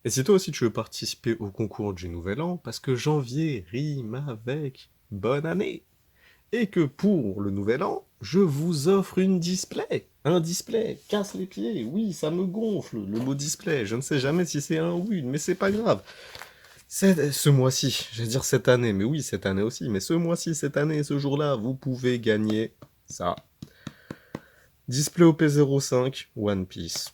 Et si toi aussi tu veux participer au concours du Nouvel An, parce que janvier rime avec bonne année, et que pour le Nouvel An, je vous offre une display. Un display, casse les pieds, oui, ça me gonfle, le mot display, je ne sais jamais si c'est un ou une, mais c'est pas grave. Ce mois-ci, j'allais dire cette année, mais oui, cette année aussi, mais ce mois-ci, cette année, ce jour-là, vous pouvez gagner ça. Display OP05 One Piece.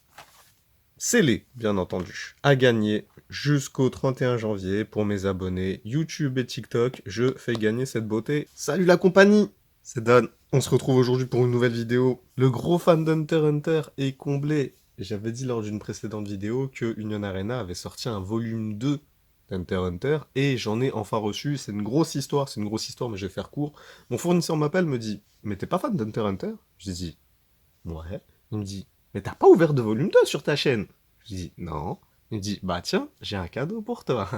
Scellé, bien entendu, à gagner jusqu'au 31 janvier pour mes abonnés YouTube et TikTok. Je fais gagner cette beauté. Salut la compagnie, c'est Dan. On se retrouve aujourd'hui pour une nouvelle vidéo. Le gros fan d'Hunter x Hunter est comblé. J'avais dit lors d'une précédente vidéo que Union Arena avait sorti un volume 2 d'Hunter x Hunter et j'en ai enfin reçu. C'est une grosse histoire, mais je vais faire court. Mon fournisseur m'appelle, me dit « Mais t'es pas fan d'Hunter x Hunter ?» Je dis « Ouais. » Il me dit « Mais t'as pas ouvert de volume 2 sur ta chaîne ?» Je dis « Non. » Il me dit « Bah tiens, j'ai un cadeau pour toi. »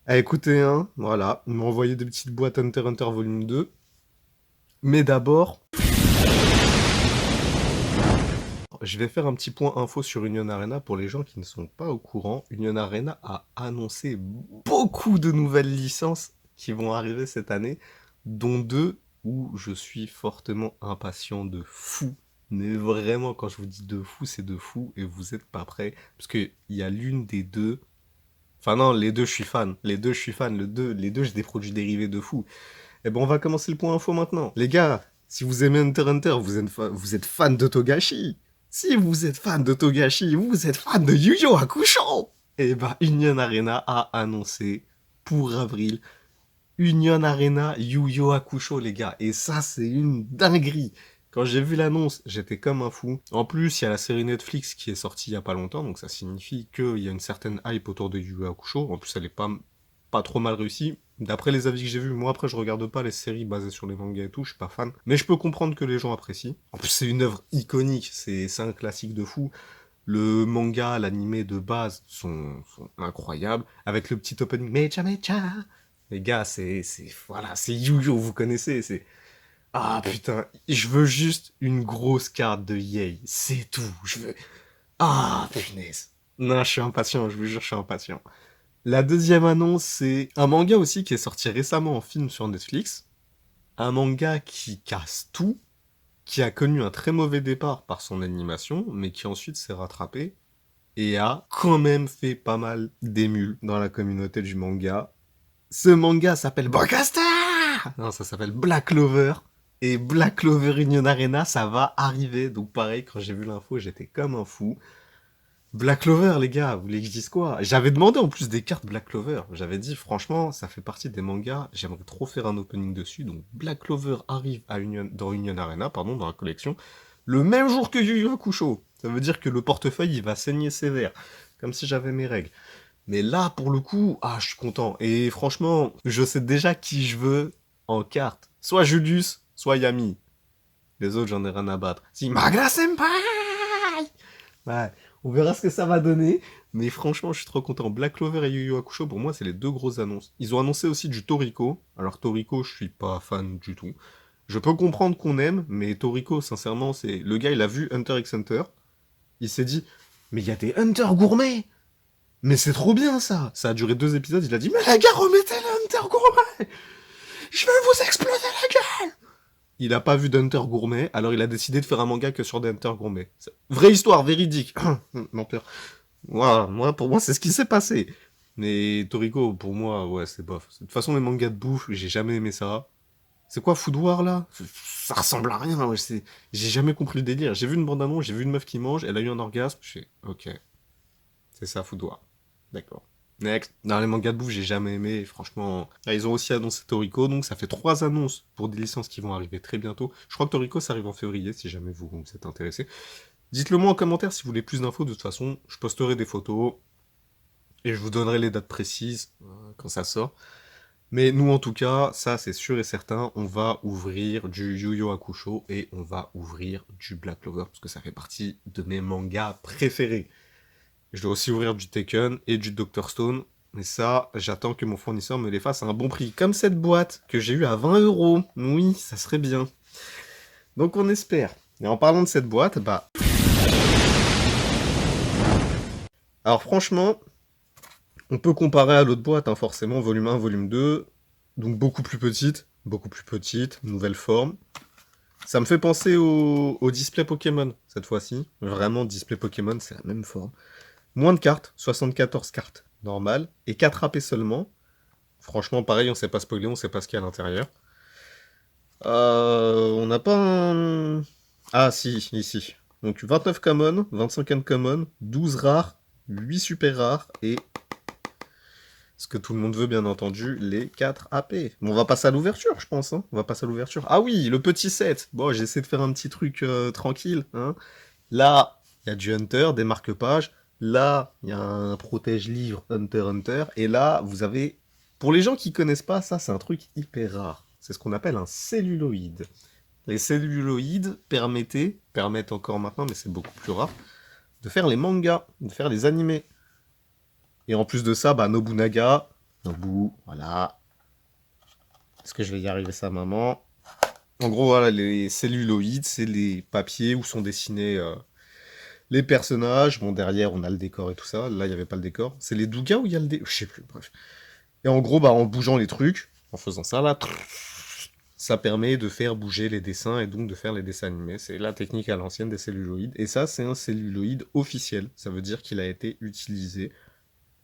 Ah, écoutez, hein, voilà, il m'a envoyé des petites boîtes Hunter x Hunter volume 2. Mais d'abord, je vais faire un petit point info sur Union Arena pour les gens qui ne sont pas au courant. Union Arena a annoncé beaucoup de nouvelles licences qui vont arriver cette année, dont deux où je suis fortement impatient de fou. Mais vraiment, quand je vous dis de fou, c'est de fou et vous êtes pas prêts. Parce qu'il y a l'une des deux. Enfin non, les deux je suis fan. Les deux je suis fan. Les deux j'ai des produits dérivés de fou. Et ben on va commencer le point info maintenant. Les gars, si vous aimez Hunter x Hunter, vous êtes fan de Togashi. Si vous êtes fan de Togashi, vous êtes fan de Yu-Yu Hakusho. Et ben Union Arena a annoncé pour avril Union Arena Yu-Yu Hakusho, les gars. Et ça, c'est une dinguerie. Quand j'ai vu l'annonce, j'étais comme un fou. En plus, il y a la série Netflix qui est sortie il y a pas longtemps, donc ça signifie qu'il y a une certaine hype autour de Yu Yu Hakusho. En plus, elle est pas trop mal réussie. D'après les avis que j'ai vus, moi après je regarde pas les séries basées sur les mangas et tout, je suis pas fan. Mais je peux comprendre que les gens apprécient. En plus, c'est une œuvre iconique, c'est un classique de fou. Le manga, l'animé de base sont incroyables. Avec le petit opening Mecha Mecha. Les gars, voilà, c'est Yu-Yu, vous connaissez, c'est... Ah putain, je veux juste une grosse carte de Yay, c'est tout, je veux... Ah, punaise. Non, je suis impatient, je vous jure, je suis impatient. La deuxième annonce, c'est un manga aussi qui est sorti récemment en film sur Netflix. Un manga qui casse tout, qui a connu un très mauvais départ par son animation, mais qui ensuite s'est rattrapé et a quand même fait pas mal d'émules dans la communauté du manga. Ce manga s'appelle Bokasta. Non, ça s'appelle Black Clover. Et Black Clover Union Arena, ça va arriver. Donc pareil, quand j'ai vu l'info, j'étais comme un fou. Black Clover, les gars, vous voulez que je dise quoi? J'avais demandé en plus des cartes Black Clover. J'avais dit, franchement, ça fait partie des mangas, j'aimerais trop faire un opening dessus. Donc Black Clover arrive dans Union Arena, pardon, dans la collection, le même jour que Yu Yu Hakusho. Ça veut dire que le portefeuille, il va saigner sévère. Comme si j'avais mes règles. Mais là, pour le coup, ah, je suis content. Et franchement, je sais déjà qui je veux en carte. Soit Julius, soit Yami. Les autres, j'en ai rien à battre. Si, Magra Senpai! Ouais, on verra ce que ça va donner. Mais franchement, je suis trop content. Black Clover et Yu Yu Hakusho, pour moi, c'est les deux grosses annonces. Ils ont annoncé aussi du Toriko. Alors, Toriko, je suis pas fan du tout. Je peux comprendre qu'on aime, mais Toriko, sincèrement, c'est... Le gars, il a vu Hunter x Hunter. Il s'est dit, mais il y a des Hunter gourmets! Mais c'est trop bien, ça! Ça a duré 2 épisodes, il a dit, mais les gars, remettez le Hunter gourmet! Je vais vous exploser la gueule! Il a pas vu d'Hunter gourmet, alors il a décidé de faire un manga que sur des Hunter gourmet. Vraie histoire, véridique. Menteur. Voilà, moi, pour moi, c'est ce qui s'est passé. Mais Toriko, pour moi, ouais, c'est bof. De toute façon, les mangas de bouffe, j'ai jamais aimé ça. C'est quoi Food War, là? Ça ressemble à rien, ouais, j'ai jamais compris le délire. J'ai vu une bande-annonce, j'ai vu une meuf qui mange, elle a eu un orgasme, je fais, ok, c'est ça Food War. D'accord. Next. Dans les mangas de bouffe, j'ai jamais aimé, franchement. Là, ils ont aussi annoncé Toriko, donc ça fait 3 annonces pour des licences qui vont arriver très bientôt. Je crois que Toriko, ça arrive en février, si jamais vous êtes intéressé. Dites-le moi en commentaire si vous voulez plus d'infos, de toute façon, je posterai des photos, et je vous donnerai les dates précises, quand ça sort. Mais nous, en tout cas, ça, c'est sûr et certain, on va ouvrir du Yu Yu Hakusho, et on va ouvrir du Black Clover, parce que ça fait partie de mes mangas préférés. Je dois aussi ouvrir du Taken et du Dr Stone. Mais ça, j'attends que mon fournisseur me les fasse à un bon prix. Comme cette boîte que j'ai eue à 20 euros. Oui, ça serait bien. Donc on espère. Et en parlant de cette boîte, bah... Alors franchement, on peut comparer à l'autre boîte, hein, forcément, volume 1, volume 2, donc beaucoup plus petite, nouvelle forme. Ça me fait penser au display Pokémon, cette fois-ci. Vraiment, display Pokémon, c'est la même forme. Moins de cartes, 74 cartes, normal, et 4 AP seulement. Franchement, pareil, on sait pas spoiler, on sait pas ce qu'il y a à l'intérieur. On n'a pas un... Ah si, ici. Donc 29 common, 25 uncommon, 12 rares, 8 super rares, et ce que tout le monde veut, bien entendu, les 4 AP. Bon, on va passer à l'ouverture, je pense. Hein. On va passer à l'ouverture. Ah oui, le petit set. Bon, j'essaie de faire un petit truc tranquille. Hein. Là, il y a du Hunter, des marque-pages. Là, il y a un protège-livre Hunter Hunter. Et là, vous avez... Pour les gens qui connaissent pas, ça, c'est un truc hyper rare. C'est ce qu'on appelle un celluloïde. Les celluloïdes permettent encore maintenant, mais c'est beaucoup plus rare, de faire les mangas, de faire les animés. Et en plus de ça, bah, Nobunaga, Nobu, voilà. Est-ce que je vais y arriver ça, maman? En gros, voilà, les celluloïdes, c'est les papiers où sont dessinés les personnages. Bon, derrière, on a le décor et tout ça. Là, il n'y avait pas le décor. C'est les dougas où il y a le décor? Je sais plus, bref. Et en gros, bah, en bougeant les trucs, en faisant ça, là, ça permet de faire bouger les dessins et donc de faire les dessins animés. C'est la technique à l'ancienne des celluloïdes. Et ça, c'est un celluloïde officiel. Ça veut dire qu'il a été utilisé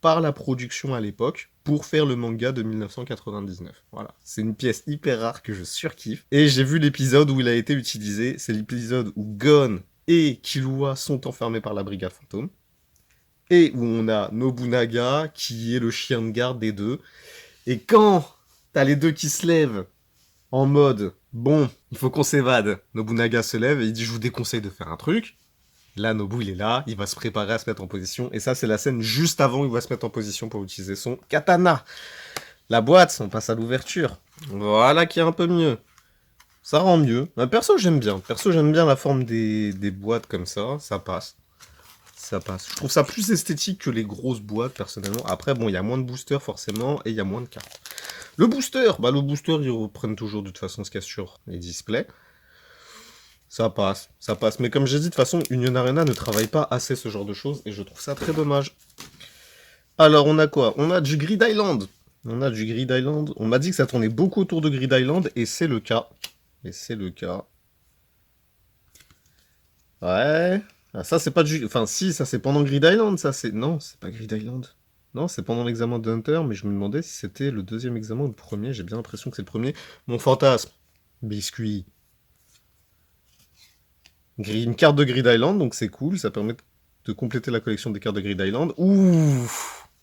par la production à l'époque pour faire le manga de 1999. Voilà, c'est une pièce hyper rare que je surkiffe. Et j'ai vu l'épisode où il a été utilisé, c'est l'épisode où Gon et Killua sont enfermés par la brigade fantôme, et où on a Nobunaga qui est le chien de garde des deux. Et quand t'as les deux qui se lèvent en mode bon, il faut qu'on s'évade, Nobunaga se lève et il dit je vous déconseille de faire un truc. Là, Nobu, il est là, il va se préparer à se mettre en position. Et ça, c'est la scène juste avant où il va se mettre en position pour utiliser son katana. La boîte, on passe à l'ouverture. Voilà qui est un peu mieux. Ça rend mieux. Perso, j'aime bien. Perso, j'aime bien la forme des boîtes comme ça. Ça passe. Ça passe. Je trouve ça plus esthétique que les grosses boîtes, personnellement. Après, bon, il y a moins de boosters, forcément, et il y a moins de cartes. Le booster, ils reprennent toujours de toute façon ce qu'il y a sur les displays. Ça passe, ça passe. Mais comme j'ai dit, de toute façon, Union Arena ne travaille pas assez ce genre de choses, et je trouve ça très dommage. Alors, on a quoi? On a du Grid Island. On a du Grid Island. On m'a dit que ça tournait beaucoup autour de Grid Island, et c'est le cas. Et c'est le cas. Ouais. Ah, ça, c'est pas du... Enfin, si, ça, c'est pendant Grid Island, ça, c'est... Non, c'est pas Grid Island. Non, c'est pendant l'examen de Hunter, mais je me demandais si c'était le deuxième examen ou le premier. J'ai bien l'impression que c'est le premier. Mon fantasme. Biscuit. Une carte de Grid Island, donc c'est cool, ça permet de compléter la collection des cartes de Grid Island. Ouh,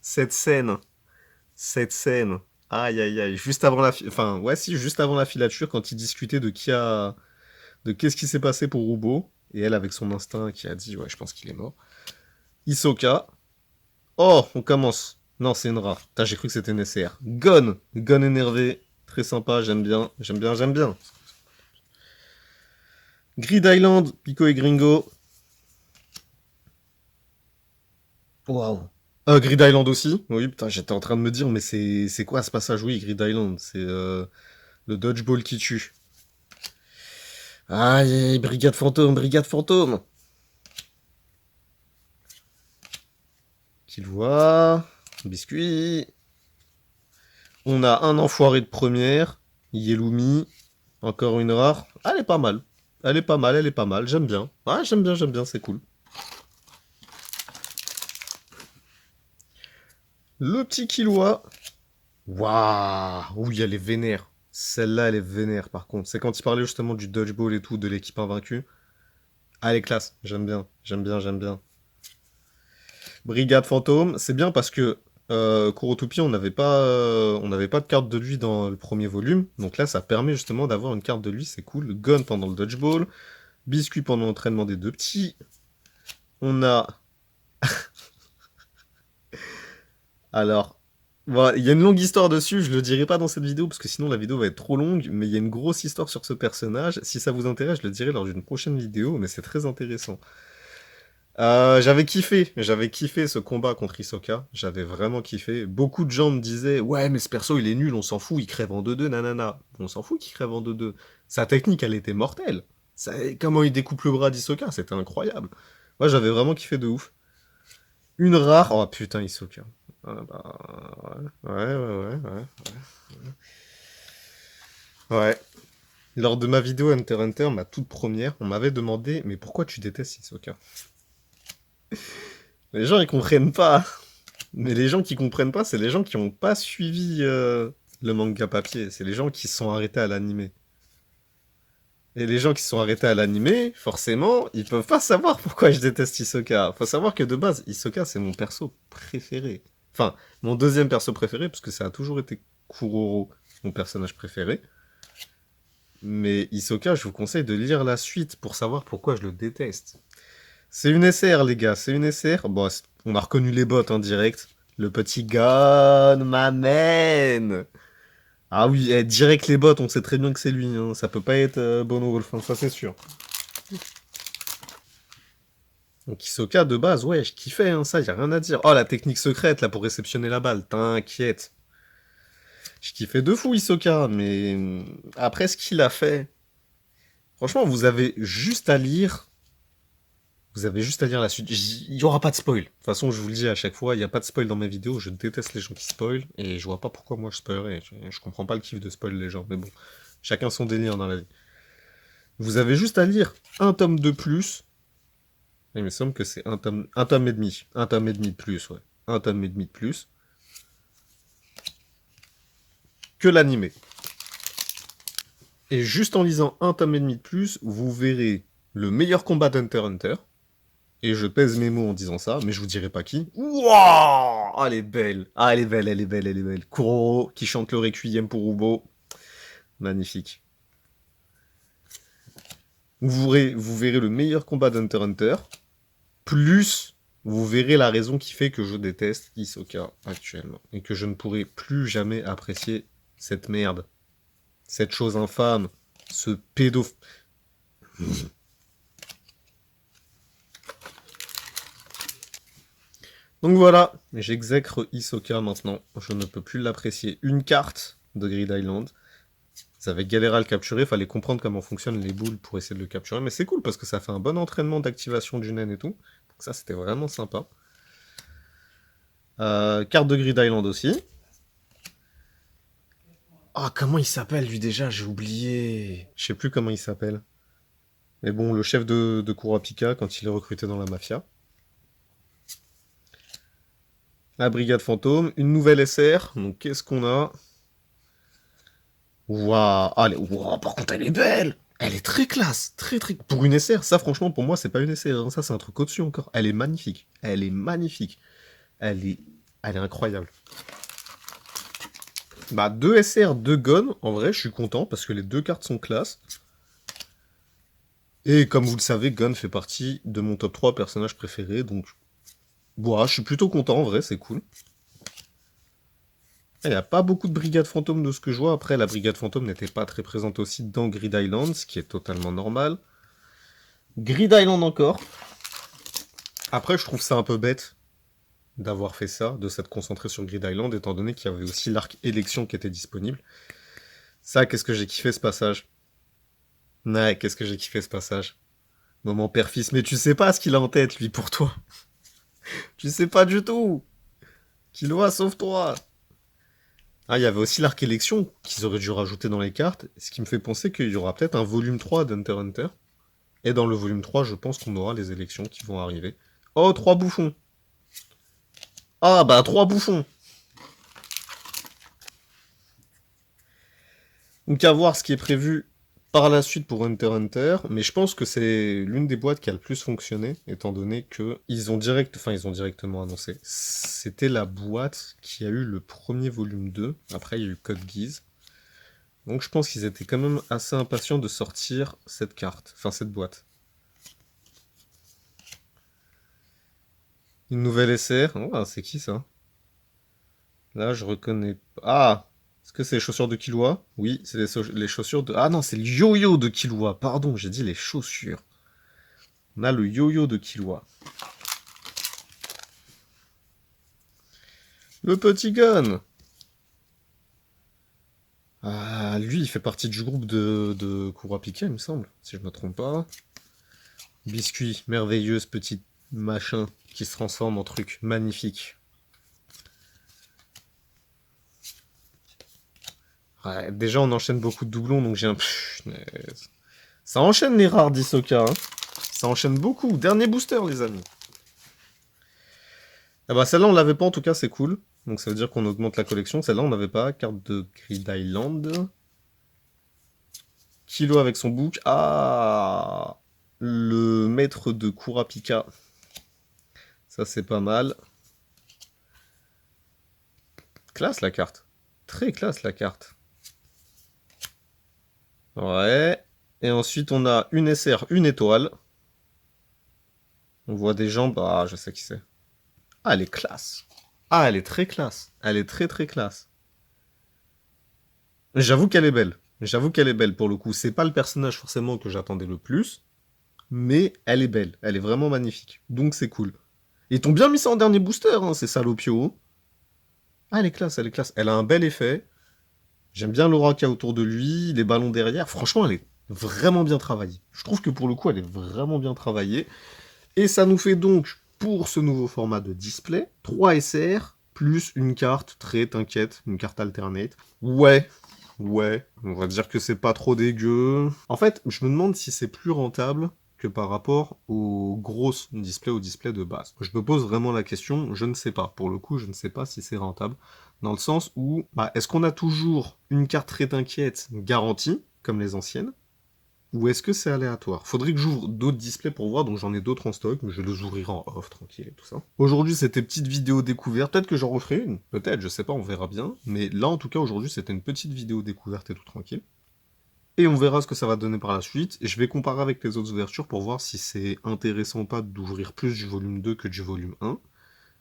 cette scène, cette scène. Aïe aïe aïe, juste avant enfin ouais si, juste avant la filature, quand ils discutaient de qu'est-ce qui s'est passé pour Rubo, et elle avec son instinct qui a dit ouais je pense qu'il est mort. Hisoka. Oh, on commence. Non, c'est une rare. Putain, j'ai cru que c'était nécessaire. Gon énervé, très sympa, j'aime bien, j'aime bien, j'aime bien. Grid Island, Pico et Gringo. Waouh. Grid Island aussi. Oui, putain, j'étais en train de me dire, mais c'est quoi ce passage? Oui, Grid Island, c'est le dodgeball qui tue. Aïe, brigade fantôme, brigade fantôme. Qu'il voit. Biscuit. On a un enfoiré de première. Yelumi. Encore une rare. Ah, elle est pas mal. Elle est pas mal, elle est pas mal. J'aime bien. Ah, j'aime bien, c'est cool. Le petit Killua. Waouh. Oui, elle est vénère. Celle-là, elle est vénère, par contre. C'est quand il parlait justement du dodgeball et tout, de l'équipe invaincue. Ah, elle est classe. J'aime bien, j'aime bien, j'aime bien. Brigade fantôme, c'est bien parce que Kurotopi, on n'avait pas de carte de lui dans le premier volume. Donc là, ça permet justement d'avoir une carte de lui, c'est cool. Gun pendant le dodgeball. Biscuit pendant l'entraînement des deux petits. On a... Alors, voilà, il y a une longue histoire dessus, je le dirai pas dans cette vidéo parce que sinon la vidéo va être trop longue, mais il y a une grosse histoire sur ce personnage. Si ça vous intéresse, je le dirai lors d'une prochaine vidéo, mais c'est très intéressant. J'avais kiffé ce combat contre Hisoka, j'avais vraiment kiffé. Beaucoup de gens me disaient, ouais, mais ce perso il est nul, on s'en fout, il crève en 2-2, nanana. On s'en fout qu'il crève en 2-2. Sa technique, elle était mortelle. Comment il découpe le bras d'Hisoka, c'était incroyable. Moi, j'avais vraiment kiffé de ouf. Une rare. Oh putain, Hisoka. Ah bah, ouais. Ouais. Lors de ma vidéo Hunter x Hunter, ma toute première, on m'avait demandé mais pourquoi tu détestes Hisoka? Les gens ils comprennent pas. Mais les gens qui comprennent pas, c'est les gens qui ont pas suivi le manga papier. C'est les gens qui se sont arrêtés à l'animé. Et les gens qui se sont arrêtés à l'animé, forcément, ils peuvent pas savoir pourquoi je déteste Hisoka. Faut savoir que de base, Hisoka c'est mon perso préféré. Enfin, mon deuxième perso préféré, parce que ça a toujours été Kuroro, mon personnage préféré. Mais Hisoka, je vous conseille de lire la suite pour savoir pourquoi je le déteste. C'est une SR, les gars, c'est une SR. Bon, on a reconnu les bots en direct. Le petit Gon m'amène. Ah oui, direct les bots, on sait très bien que c'est lui. Hein. Ça peut pas être Bono Wolf, hein, ça c'est sûr. Donc Hisoka, de base, ouais, je kiffais, hein, ça, y a rien à dire. Oh, la technique secrète, là, pour réceptionner la balle, t'inquiète. Je kiffais de fou Hisoka, mais après ce qu'il a fait... Franchement, vous avez juste à lire. Vous avez juste à lire la suite. Il y aura pas de spoil. De toute façon, je vous le dis à chaque fois, il n'y a pas de spoil dans mes vidéos. Je déteste les gens qui spoilent. Et je vois pas pourquoi moi je spoilerais. Je comprends pas le kiff de spoil les gens. Mais bon, chacun son délire dans la vie. Vous avez juste à lire un tome de plus. Il me semble que c'est un tome et demi. Un tome et demi de plus, ouais. Un tome et demi de plus. Que l'animé. Et juste en lisant un tome et demi de plus, vous verrez le meilleur combat d'Hunter x Hunter. Et je pèse mes mots en disant ça, mais je vous dirai pas qui. Wouah, ah, elle est belle. Ah, elle est belle, elle est belle, elle est belle. Kuroro qui chante le requiem pour Ubo. Magnifique. Vous verrez le meilleur combat d'Hunter x Hunter. Plus, vous verrez la raison qui fait que je déteste Hisoka actuellement. Et que je ne pourrai plus jamais apprécier cette merde. Cette chose infâme. Ce pédophile. Donc voilà, j'exècre Hisoka maintenant. Je ne peux plus l'apprécier. Une carte de Grid Island. Vous avez galéré à le capturer, fallait comprendre comment fonctionnent les boules pour essayer de le capturer. Mais c'est cool parce que ça fait un bon entraînement d'activation du naine et tout. Donc ça, c'était vraiment sympa. Carte de Grid Island aussi. Ah, comment il s'appelle lui déjà? J'ai oublié. Je sais plus comment il s'appelle. Mais bon, le chef de Kurapika quand il est recruté dans la mafia. La brigade fantôme, une nouvelle SR. Donc qu'est-ce qu'on a? Waouh, allez, waouh, par contre elle est belle. Elle est très classe, très. Pour une SR, ça franchement pour moi c'est pas une SR, hein. Ça c'est un truc au-dessus encore. Elle est magnifique, elle est magnifique, elle est, elle est incroyable. Bah 2 SR, 2 Gon, en vrai je suis content parce que les deux cartes sont classe. Et comme vous le savez, Gon fait partie de mon top 3 personnages préférés, donc voilà, je suis plutôt content en vrai, c'est cool. Il n'y a pas beaucoup de brigades fantômes de ce que je vois. Après, la brigade fantôme n'était pas très présente aussi dans Grid Island, ce qui est totalement normal. Grid Island encore. Après, je trouve ça un peu bête d'avoir fait ça, de s'être concentré sur Grid Island, étant donné qu'il y avait aussi l'arc élection qui était disponible. Ça, qu'est-ce que j'ai kiffé ce passage. Ouais, qu'est-ce que j'ai kiffé ce passage. Moment père-fils, mais tu sais pas ce qu'il a en tête, lui, pour toi. Tu sais pas du tout. Killua, sauve-toi. Ah, il y avait aussi l'arc élection qu'ils auraient dû rajouter dans les cartes, ce qui me fait penser qu'il y aura peut-être un volume 3 d'Hunter x Hunter. Et dans le volume 3, je pense qu'on aura les élections qui vont arriver. Oh, 3 bouffons. Ah, bah 3 bouffons. Donc à voir ce qui est prévu par la suite pour Hunter x Hunter, mais je pense que c'est l'une des boîtes qui a le plus fonctionné, étant donné que ils ont directement annoncé. C'était la boîte qui a eu le premier volume 2, après il y a eu Code Geass. Donc je pense qu'ils étaient quand même assez impatients de sortir cette carte, enfin cette boîte. Une nouvelle SR, oh, c'est qui ça? Là je reconnais pas. Ah, est-ce que c'est les chaussures de Killua? Oui, c'est les chaussures de... Ah non, c'est le yo-yo de Killua. Pardon, j'ai dit les chaussures. On a le yo-yo de Killua. Le petit Gun. Ah, lui, il fait partie du groupe de Kurapika, il me semble, si je ne me trompe pas. Biscuit, merveilleuse petite machin qui se transforme en truc magnifique. Ouais, déjà, on enchaîne beaucoup de doublons, donc j'ai un... Punaise. Ça enchaîne les rares d'Hisoka, hein. Ça enchaîne beaucoup. Dernier booster, les amis. Ah bah celle-là, on l'avait pas, en tout cas, c'est cool. Donc ça veut dire qu'on augmente la collection. Celle-là, on n'avait pas. Carte de Grid Island. Kilo avec son book. Ah, le maître de Kurapika. Ça, c'est pas mal. Classe, la carte. Très classe, la carte. Ouais. Et ensuite, on a une SR, une étoile. On voit des jambes. Ah, je sais qui c'est. Ah, elle est classe. Ah, elle est très classe. Elle est très très classe. J'avoue qu'elle est belle. J'avoue qu'elle est belle pour le coup. C'est pas le personnage forcément que j'attendais le plus. Mais elle est belle. Elle est vraiment magnifique. Donc c'est cool. Ils t'ont bien mis ça en dernier booster, hein, ces salopios. Ah, elle est classe, elle est classe. Elle a un bel effet. J'aime bien l'aura qu'il y a autour de lui, les ballons derrière. Franchement, elle est vraiment bien travaillée. Je trouve que pour le coup, elle est vraiment bien travaillée. Et ça nous fait donc, pour ce nouveau format de display, 3 SR plus une carte, très t'inquiète, une carte alternate. Ouais, on va dire que c'est pas trop dégueu. En fait, je me demande si c'est plus rentable que par rapport aux grosses displays, aux displays de base. Je me pose vraiment la question, je ne sais pas. Pour le coup, je ne sais pas si c'est rentable. Dans le sens où, est-ce qu'on a toujours une carte très t'inquiète garantie, comme les anciennes, ou est-ce que c'est aléatoire? Faudrait que j'ouvre d'autres displays pour voir, donc j'en ai d'autres en stock, mais je les ouvrirai en off, tranquille et tout ça. Aujourd'hui, c'était petite vidéo découverte, peut-être que j'en referai une, peut-être, je sais pas, on verra bien. Mais là, en tout cas, aujourd'hui, c'était une petite vidéo découverte et tout tranquille. Et on verra ce que ça va donner par la suite, et je vais comparer avec les autres ouvertures pour voir si c'est intéressant ou pas d'ouvrir plus du volume 2 que du volume 1.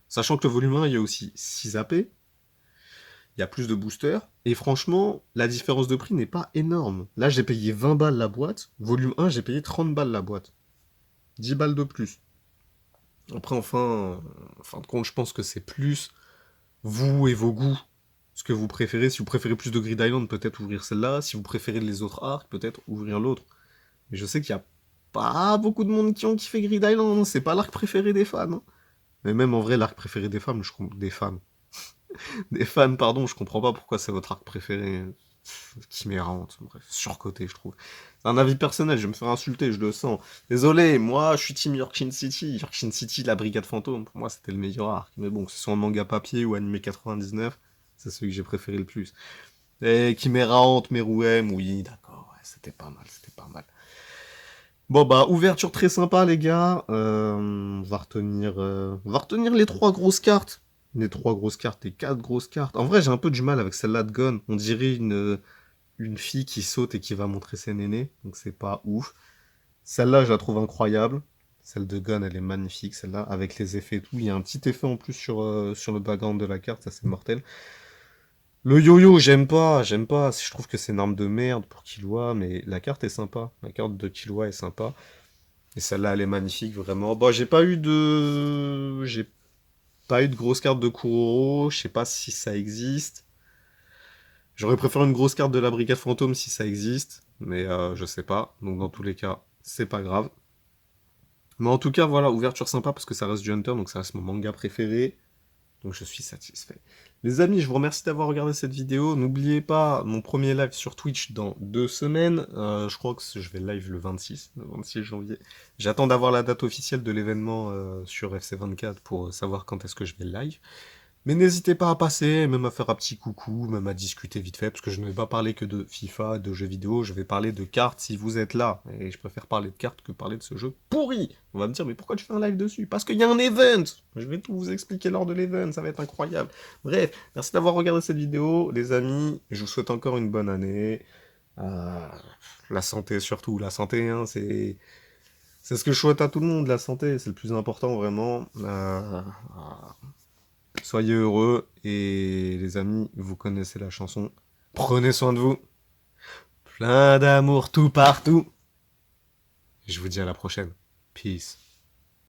Sachant que le volume 1, il y a aussi 6 AP, il y a plus de boosters, et franchement, la différence de prix n'est pas énorme. Là, j'ai payé 20 balles la boîte, volume 1, j'ai payé 30 balles la boîte. 10 balles de plus. Après, en fin de compte, je pense que c'est plus vous et vos goûts, ce que vous préférez. Si vous préférez plus de Grid Island, peut-être ouvrir celle-là. Si vous préférez les autres arcs, peut-être ouvrir l'autre. Mais je sais qu'il y a pas beaucoup de monde qui ont kiffé Grid Island, hein. C'est pas l'arc préféré des fans, hein. Mais même en vrai, l'arc préféré des femmes, des fans. Des fans, pardon, je comprends pas pourquoi c'est votre arc préféré. Chimérante, bref, surcoté, je trouve. C'est un avis personnel, je vais me faire insulter, je le sens. Désolé, moi, je suis team Yorkshin City. Yorkshin City, la Brigade Fantôme, pour moi, c'était le meilleur arc. Mais bon, que ce soit en manga papier ou animé 99, c'est celui que j'ai préféré le plus. Et Chimérante, Meruem, oui, d'accord, ouais, c'était pas mal, c'était pas mal. Bon, ouverture très sympa, les gars. On va retenir les 3 grosses cartes. Les 3 grosses cartes, les 4 grosses cartes. En vrai, j'ai un peu du mal avec celle-là de Gon. On dirait une fille qui saute et qui va montrer ses nénés. Donc c'est pas ouf. Celle-là, je la trouve incroyable. Celle de Gon, elle est magnifique, celle-là, avec les effets et tout. Il y a un petit effet en plus sur le background de la carte, ça c'est mortel. Le yo-yo, j'aime pas, j'aime pas. Je trouve que c'est une arme de merde pour Killua, mais la carte est sympa. La carte de Killua est sympa. Et celle-là, elle est magnifique, vraiment. Bon, j'ai pas eu de grosse carte de Kuroro. Je sais pas si ça existe. J'aurais préféré une grosse carte de la Brigade Fantôme si ça existe. Mais je sais pas. Donc, dans tous les cas, c'est pas grave. Mais en tout cas, voilà, ouverture sympa parce que ça reste du Hunter, donc ça reste mon manga préféré. Donc je suis satisfait. Les amis, je vous remercie d'avoir regardé cette vidéo. N'oubliez pas mon premier live sur Twitch dans 2 semaines. Je crois que je vais live le 26 janvier. J'attends d'avoir la date officielle de l'événement sur FC24 pour savoir quand est-ce que je vais live. Mais n'hésitez pas à passer, même à faire un petit coucou, même à discuter vite fait, parce que je ne vais pas parler que de FIFA, de jeux vidéo, je vais parler de cartes si vous êtes là. Et je préfère parler de cartes que parler de ce jeu pourri. On va me dire, mais pourquoi tu fais un live dessus? Parce qu'il y a un event. Je vais tout vous expliquer lors de l'event, ça va être incroyable. Bref, merci d'avoir regardé cette vidéo, les amis. Je vous souhaite encore une bonne année. La santé surtout, la santé, hein, c'est ce que je souhaite à tout le monde, la santé, c'est le plus important vraiment. Soyez heureux et les amis, vous connaissez la chanson. Prenez soin de vous. Plein d'amour tout partout. Je vous dis à la prochaine. Peace.